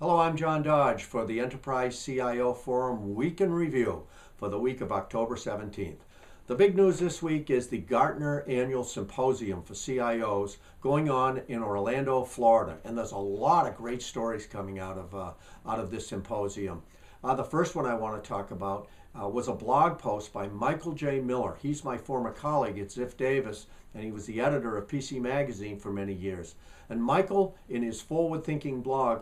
Hello, I'm John Dodge for the Enterprise CIO Forum Week in Review for the week of October 17th. The big news this week is the Gartner Annual Symposium for CIOs going on in Orlando, Florida, and there's a lot of great stories coming out of this symposium. The first one I want to talk about was a blog post by Michael J. Miller. He's my former colleague at Ziff Davis, and he was the editor of PC Magazine for many years. And Michael, in his forward-thinking blog,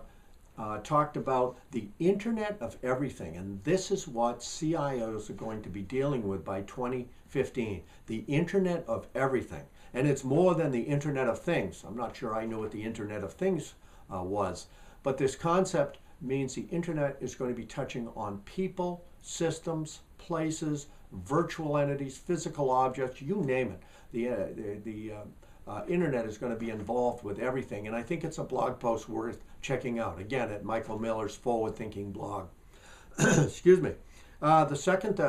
talked about the Internet of Everything, and this is what CIOs are going to be dealing with by 2015, the Internet of Everything. And it's more than the Internet of Things. I'm not sure I knew what the Internet of Things was, but this concept means the Internet is going to be touching on people, systems, places, virtual entities, physical objects, you name it. The Internet is going to be involved with everything, and I think it's a blog post worth checking out. Again, at Michael Miller's Forward Thinking blog. Excuse me. The second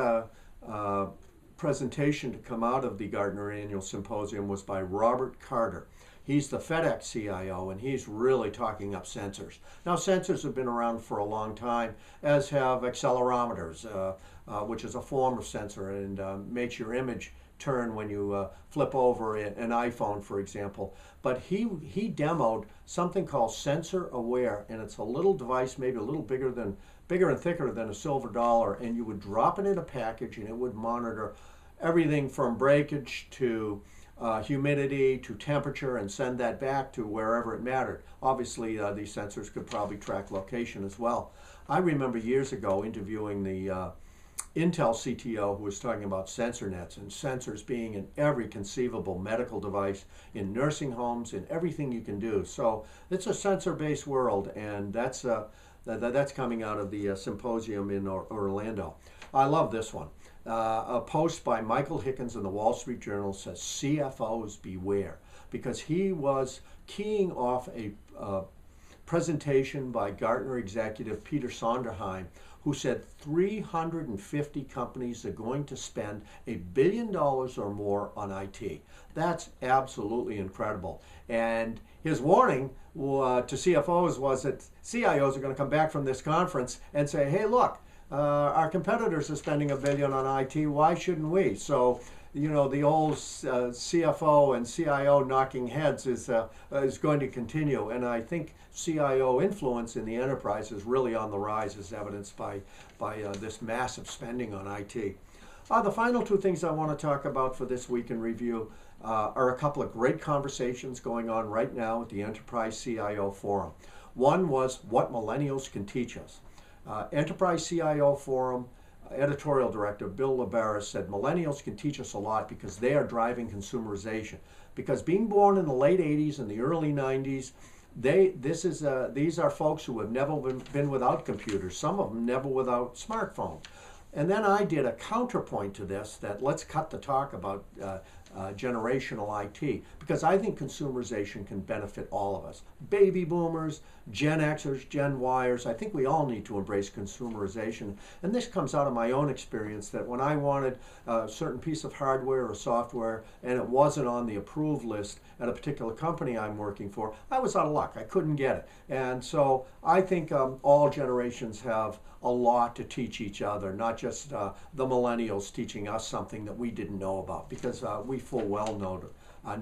presentation to come out of the Gartner Annual Symposium was by Robert Carter. He's the FedEx CIO, and he's really talking up sensors. Now, sensors have been around for a long time, as have accelerometers, which is a form of sensor and makes your image turn when you flip over an iPhone, for example. But he demoed something called Sensor Aware, and it's a little device, maybe a little bigger and thicker than a silver dollar, and you would drop it in a package, and it would monitor everything from breakage to humidity to temperature and send that back to wherever it mattered. Obviously, these sensors could probably track location as well. I remember years ago interviewing the Intel CTO who was talking about sensor nets and sensors being in every conceivable medical device, in nursing homes, in everything you can do. So it's a sensor-based world, and that's coming out of the symposium in Orlando. I love this one. A post by Michael Hickens in the Wall Street Journal says, CFOs beware, because he was keying off a presentation by Gartner executive Peter Sonderheim, who said 350 companies are going to spend $1 billion or more on IT. That's absolutely incredible. And his warning to CFOs was that CIOs are going to come back from this conference and say, hey, look, our competitors are spending $1 billion on IT, why shouldn't we? So, you know, the old CFO and CIO knocking heads is going to continue, and I think CIO influence in the enterprise is really on the rise, as evidenced by this massive spending on IT. The final two things I want to talk about for this week in review are a couple of great conversations going on right now at the Enterprise CIO Forum. One was what millennials can teach us. Enterprise CIO Forum editorial director Bill Labaris said millennials can teach us a lot because they are driving consumerization. Because being born in the late 80s and the early 90s, these are folks who have never been without computers, some of them never without smartphones. And then I did a counterpoint to this, that let's cut the talk about generational IT, because I think consumerization can benefit all of us. Baby boomers, Gen Xers, Gen Yers, I think we all need to embrace consumerization. And this comes out of my own experience, that when I wanted a certain piece of hardware or software and it wasn't on the approved list at a particular company I'm working for, I was out of luck. I couldn't get it. And so I think all generations have a lot to teach each other, not just the millennials teaching us something that we didn't know about, because we full well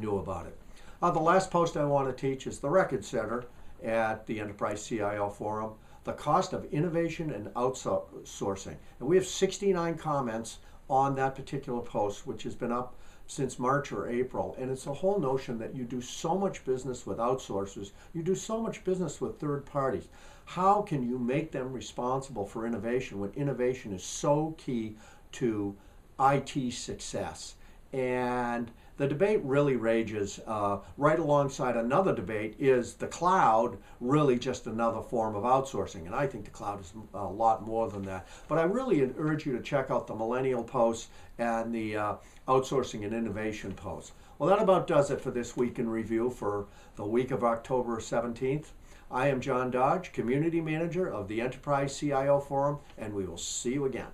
knew about it. The last post I want to teach is the record setter at the Enterprise CIO Forum, the cost of innovation and outsourcing. And we have 69 comments on that particular post, which has been up since March or April. And it's the whole notion that you do so much business with outsourcers, you do so much business with third parties. How can you make them responsible for innovation when innovation is so key to IT success? And the debate really rages. Right alongside another debate is the cloud really just another form of outsourcing? And I think the cloud is a lot more than that. But I really urge you to check out the millennial posts and the outsourcing and innovation posts. Well, that about does it for this week in review for the week of October 17th. I am John Dodge, Community Manager of the Enterprise CIO Forum, and we will see you again.